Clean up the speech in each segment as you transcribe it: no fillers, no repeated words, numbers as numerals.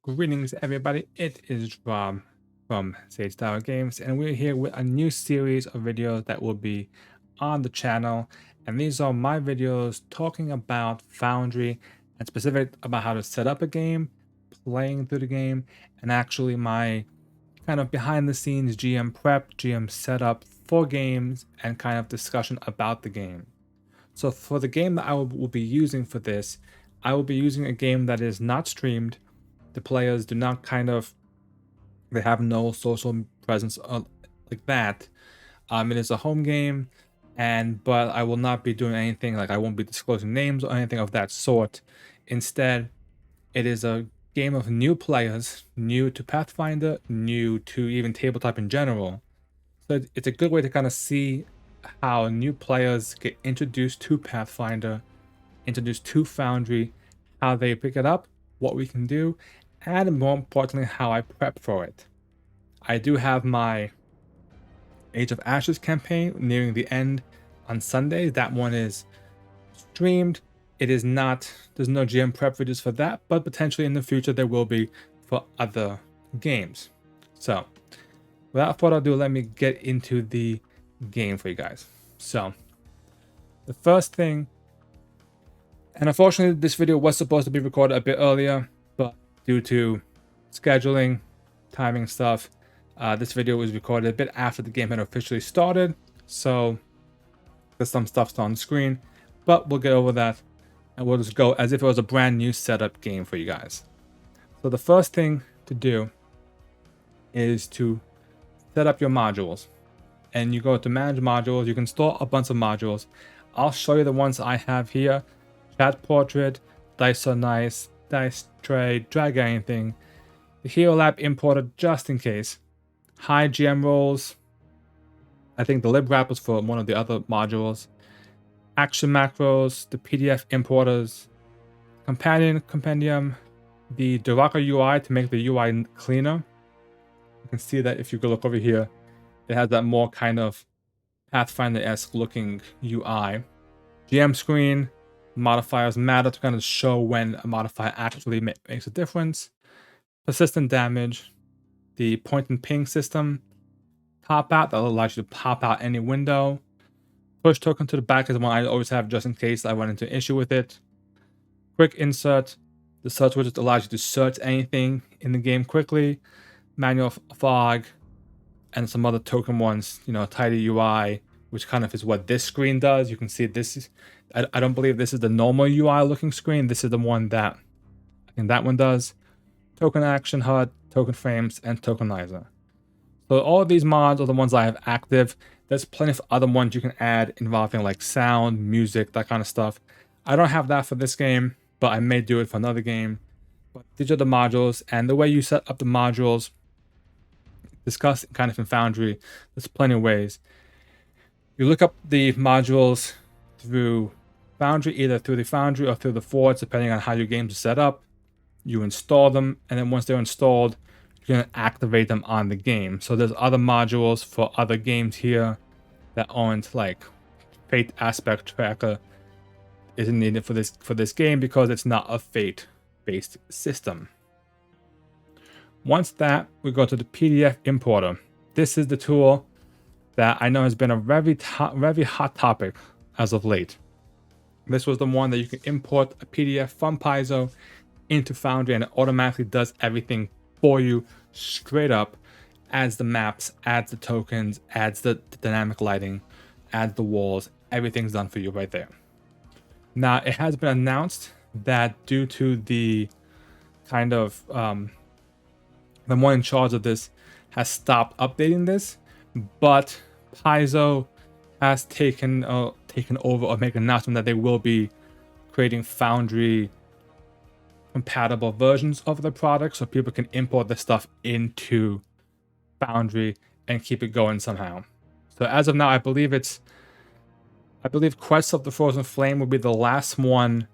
Greetings, everybody. It is Rob from Sage Tower Games, and we're here with a new series of videos that will be on the channel. And these are my videos talking about Foundry and specific about how to set up a game, playing through the game, and actually my kind of behind the scenes GM prep, GM setup for games, and kind of discussion about the game. So for the game that I will be using for this, I will be using a game that is not streamed. The players do not they have no social presence like that. It is a home game, but I will not be doing anything, like I won't be disclosing names or anything of that sort. Instead, it is a game of new players, new to Pathfinder, new to even tabletop in general. So it's a good way to kind of see how new players get introduced to Pathfinder, introduced to Foundry, how they pick it up, what we can do, and more importantly, how I prep for it. I do have my Age of Ashes campaign nearing the end on Sunday. That one is streamed. It is not, there's no GM prep videos for that, but potentially in the future there will be for other games. So without further ado, let me get into the game for you guys. So the first thing, and unfortunately this video was supposed to be recorded a bit earlier, but due to scheduling, timing stuff, this video was recorded a bit after the game had officially started, so there's some stuff still on the screen, but we'll get over that and we'll just go as if it was a brand new setup game for you guys. So the first thing to do is to set up your modules, and you go to manage modules. You can store a bunch of modules. I'll show you the ones I have here: chat portrait, dice are nice, dice tray, drag anything, the Hero Lab importer just in case, high GM rolls, I think the lib wrap was for one of the other modules, action macros, the PDF importers, compendium, the Doraka UI to make the UI cleaner. You can see that if you go look over here, it has that more kind of Pathfinder-esque looking UI. GM screen, modifiers matter to kind of show when a modifier actually makes a difference. Persistent damage, the point and ping system, pop out that allows you to pop out any window. Push token to the back is the one I always have just in case I run into an issue with it. Quick insert, the search widget allows you to search anything in the game quickly. Manual fog, and some other token ones, tidy UI, which kind of is what this screen does. You can see this is, I don't believe this is the normal UI looking screen. This is the one that I think that one does. Token action HUD, token frames, and tokenizer. So all of these mods are the ones I have active. There's plenty of other ones you can add involving like sound, music, that kind of stuff. I don't have that for this game, but I may do it for another game. But these are the modules, and the way you set up the modules, discussed kind of in Foundry, there's plenty of ways. You look up the modules through Foundry, either through the Foundry or through the Forge, depending on how your games are set up. You install them, and then once they're installed, you're going to activate them on the game. So there's other modules for other games here that aren't like Fate Aspect Tracker isn't needed for this game because it's not a Fate-based system. Once that, we go to the PDF importer. This is the tool that I know has been a very hot topic as of late. This was the one that you can import a PDF from Paizo into Foundry, and it automatically does everything for you straight up, adds the maps, adds the tokens, adds the dynamic lighting, adds the walls. Everything's done for you right there. Now, it has been announced that due to the kind of the one in charge of this has stopped updating this, but Paizo has taken over or make an announcement that they will be creating Foundry compatible versions of the product so people can import the stuff into Foundry and keep it going somehow. So as of now, I believe Quest of the Frozen Flame will be the last one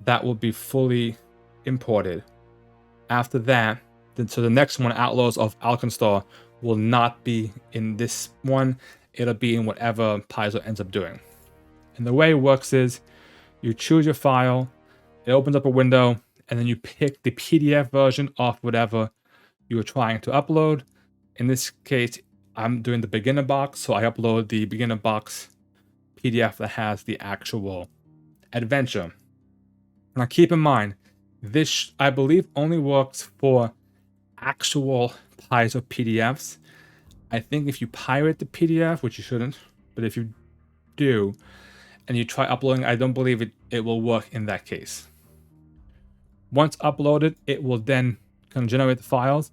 that will be fully imported. After that, so the next one, Outlaws of Alkenstar, will not be in this one. It'll be in whatever Paizo ends up doing. And the way it works is you choose your file, it opens up a window, and then you pick the PDF version of whatever you are trying to upload. In this case, I'm doing the beginner box, so I upload the beginner box PDF that has the actual adventure. Now keep in mind, this I believe only works for actual pies of PDFs. I think if you pirate the PDF, which you shouldn't, but if you do, and you try uploading, I don't believe it will work in that case. Once uploaded, it will then kind of generate the files,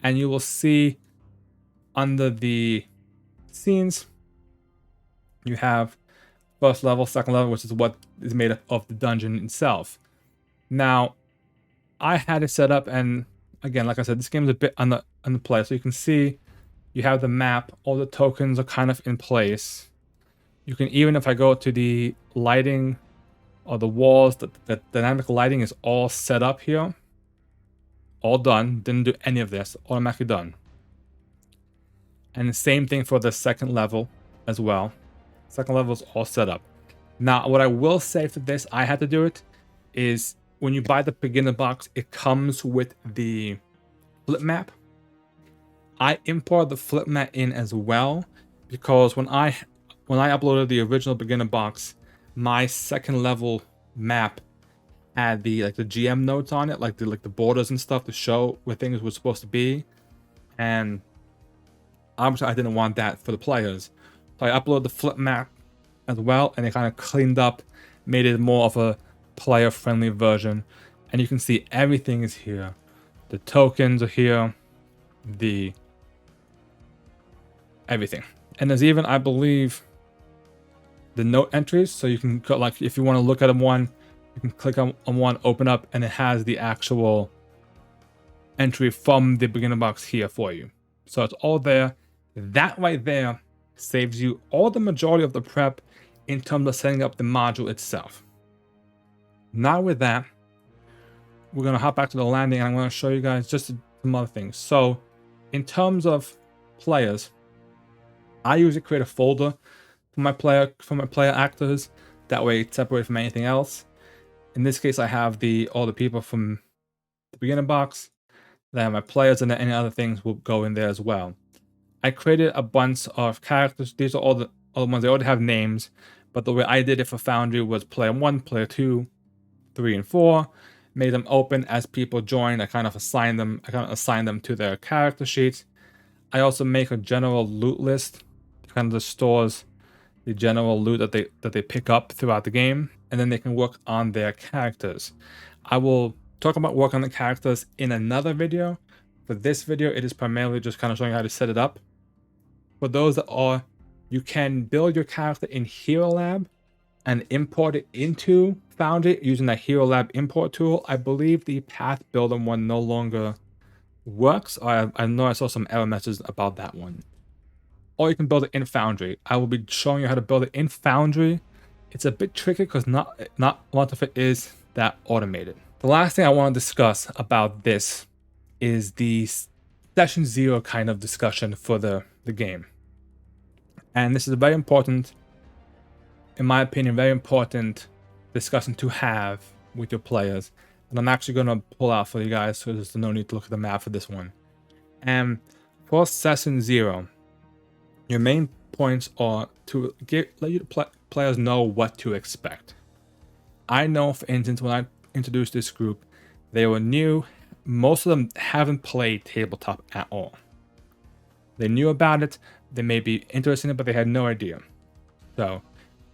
and you will see under the scenes, you have first level, second level, which is what is made up of the dungeon itself. Now, I had it set up, and again, like I said, this game is a bit underplay. So you can see you have the map, all the tokens are kind of in place. You can, even if I go to the lighting or the walls, the dynamic lighting is all set up here. All done. Didn't do any of this. Automatically done. And the same thing for the second level as well. Second level is all set up. Now, what I will say for this, I had to do it, is when you buy the beginner box, it comes with the flip map. I imported the flip map in as well, because when I uploaded the original beginner box, my second level map had the GM notes on it, like the borders and stuff to show where things were supposed to be, and obviously I didn't want that for the players. So I uploaded the flip map as well, and it kind of cleaned up, made it more of a player-friendly version. And you can see everything is here. The tokens are here, everything. And there's even, I believe, the note entries. So you can go, like, if you want to look at one, you can click on one, open up, and it has the actual entry from the beginner box here for you. So it's all there. That right there saves you all the majority of the prep in terms of setting up the module itself. Now with that, we're going to hop back to the landing, and I'm going to show you guys just some other things. So in terms of players, I usually create a folder for my player actors. That way it's separated from anything else. In this case, I have all the people from the beginner box. Then I have my players, and then any other things will go in there as well. I created a bunch of characters. These are all the ones. They already have names, but the way I did it for Foundry was player 1, player 2, 3, and 4. Made them open as people joined. I kind of assign them to their character sheets. I also make a general loot list. It kind of just stores the general loot that they pick up throughout the game, and then they can work on their characters. I will talk about work on the characters in another video. For this video, it is primarily just kind of showing you how to set it up. For those that are, you can build your character in Hero Lab and import it into Foundry using the Hero Lab import tool. I believe the Path Builder one no longer works. I know I saw some error messages about that one. Or you can build it in Foundry. I will be showing you how to build it in Foundry. It's a bit tricky because not a lot of it is that automated. The last thing I want to discuss about this is the session 0 kind of discussion for the game. And this is a very important, in my opinion, very important discussion to have with your players. And I'm actually going to pull out for you guys, so there's no need to look at the map for this one. And for session 0, your main points are to let your players know what to expect. I know, for instance, when I introduced this group, they were new. Most of them haven't played tabletop at all. They knew about it, they may be interested in it, but they had no idea. So,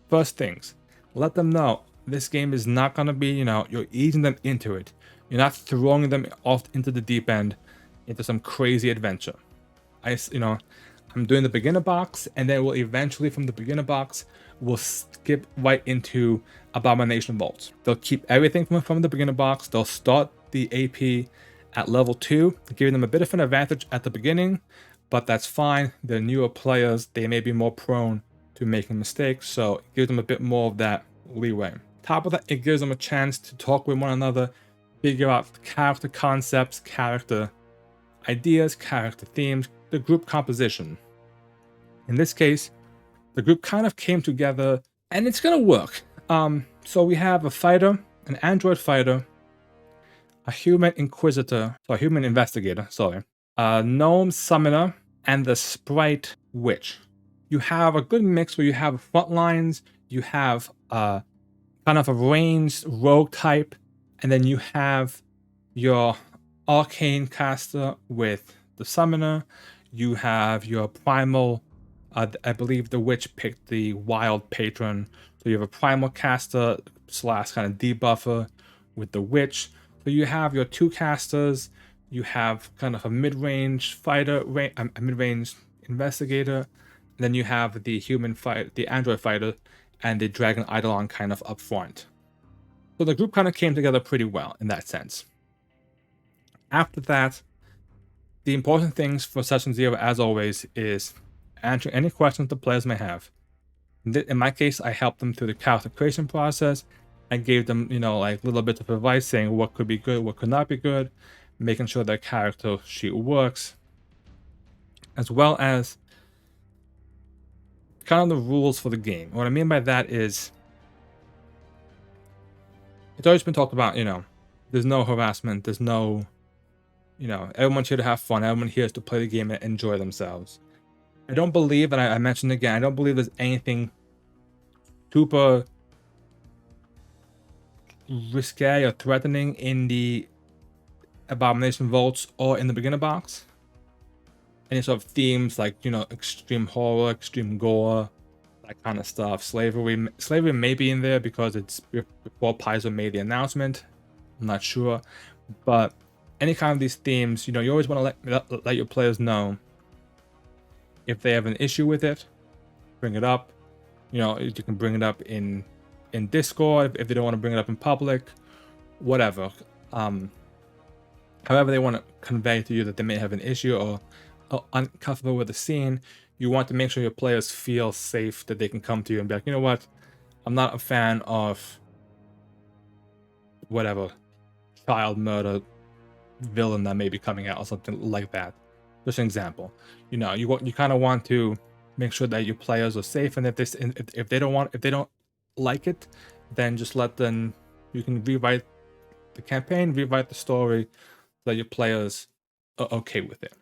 first things, let them know this game is not going to be, you're easing them into it. You're not throwing them off into the deep end, into some crazy adventure. I'm doing the beginner box, and then we'll eventually, from the beginner box, we'll skip right into Abomination Vaults. They'll keep everything from the beginner box. They'll start the AP at level 2, giving them a bit of an advantage at the beginning, but that's fine. They're newer players. They may be more prone to making mistakes, so it gives them a bit more of that leeway. Top of that, it gives them a chance to talk with one another, figure out character concepts, character ideas, character themes, the group composition. In this case, the group kind of came together, and it's gonna work. So we have a fighter, an android fighter, a human inquisitor, so a human investigator, sorry, a gnome summoner, and the sprite witch. You have a good mix where you have front lines, you have kind of a ranged rogue type, and then you have your arcane caster with the summoner. You have your primal, I believe the witch picked the wild patron, so you have a primal caster slash kind of debuffer with the witch. So you have your two casters, you have kind of a mid-range fighter, a mid-range investigator, and then you have the human fight, the android fighter, and the dragon eidolon kind of up front. So the group kind of came together pretty well in that sense. After that, the important things for session 0, as always, is answering any questions the players may have. In my case, I helped them through the character creation process. I gave them, like little bits of advice saying what could be good, what could not be good, making sure their character sheet works, as well as kind of the rules for the game. What I mean by that is, it's always been talked about, there's no harassment, there's no, everyone's here to have fun, everyone here is to play the game and enjoy themselves. I don't believe, and I mentioned again, I don't believe there's anything super risque or threatening in the Abomination Vaults or in the beginner box. Any sort of themes like, extreme horror, extreme gore, that kind of stuff. Slavery may be in there because it's before Paizo made the announcement. I'm not sure. But any kind of these themes, you always want to let your players know if they have an issue with it, bring it up. You can bring it up in Discord if they don't want to bring it up in public, whatever. However they want to convey to you that they may have an issue or uncomfortable with the scene, you want to make sure your players feel safe that they can come to you and be like, you know what, I'm not a fan of whatever child murder villain that may be coming out or something like that. Just an example. You kind of want to make sure that your players are safe, and if they don't like it, then just let them. You can rewrite the campaign, rewrite the story, so that your players are okay with it.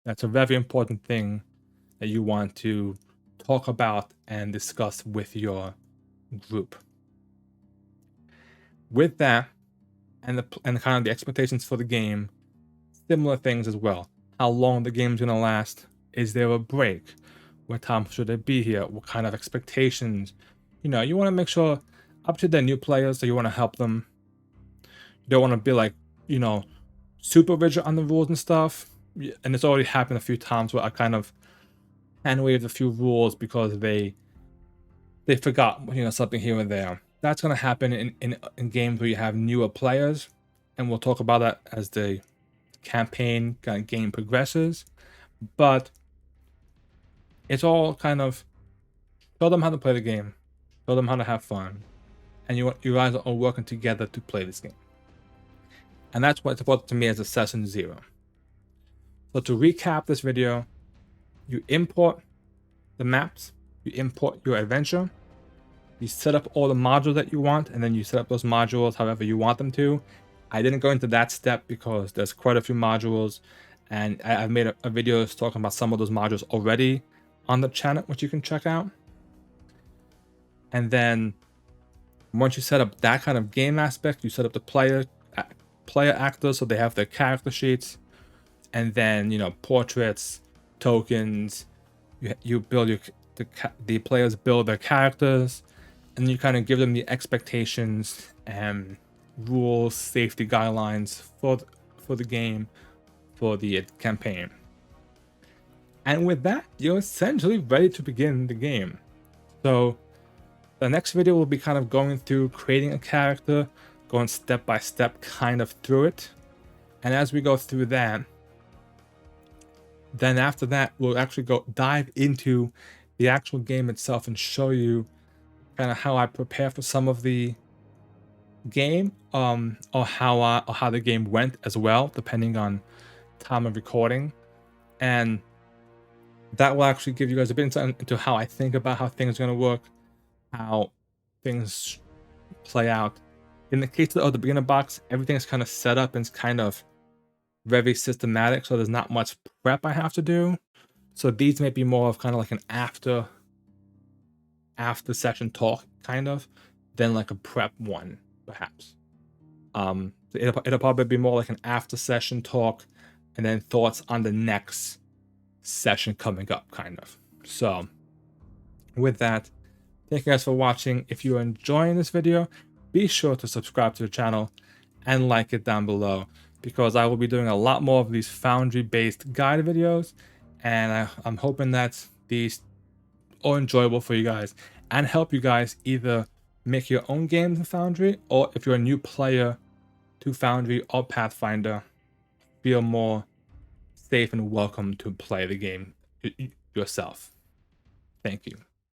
That's a very important thing that you want to talk about and discuss with your group. With that, and kind of the expectations for the game, similar things as well. How long the game's gonna last? Is there a break? What time should it be here? What kind of expectations? You want to make sure, up to the new players, that you want to help them. You don't want to be like, super rigid on the rules and stuff. And it's already happened a few times where I kind of hand-waved a few rules because they forgot, something here and there. That's going to happen in games where you have newer players, and we'll talk about that as the campaign kind of game progresses. But it's all kind of show them how to play the game, show them how to have fun, and you guys are all working together to play this game. And that's what's important to me as a session 0. So to recap this video, you import the maps, you import your adventure, you set up all the modules that you want, and then you set up those modules however you want them to. I didn't go into that step because there's quite a few modules, and I've made a video talking about some of those modules already on the channel, which you can check out. And then once you set up that kind of game aspect, you set up the player actors so they have their character sheets, and then portraits, tokens. You build the players build their characters, and you kind of give them the expectations and rules, safety guidelines for the game, for the campaign. And with that, you're essentially ready to begin the game. So the next video will be kind of going through creating a character, going step by step kind of through it. And as we go through that, then after that, we'll actually dive into the actual game itself and show you kind of how I prepare for some of the game, or how the game went as well, depending on time of recording. And that will actually give you guys a bit insight into how I think about how things are going to work, how things play out In the case of the beginner box, everything is kind of set up and it's kind of very systematic, so there's not much prep I have to do. So these may be more of kind of like an after session talk kind of than like a prep one, perhaps. It'll probably be more like an after session talk and then thoughts on the next session coming up, kind of. So with that, thank you guys for watching. If you're enjoying this video, be sure to subscribe to the channel and like it down below, because I will be doing a lot more of these Foundry based guide videos, and I'm hoping that these are enjoyable for you guys and help you guys either make your own games in Foundry, or if you're a new player to Foundry or Pathfinder, feel more safe and welcome to play the game yourself. Thank you.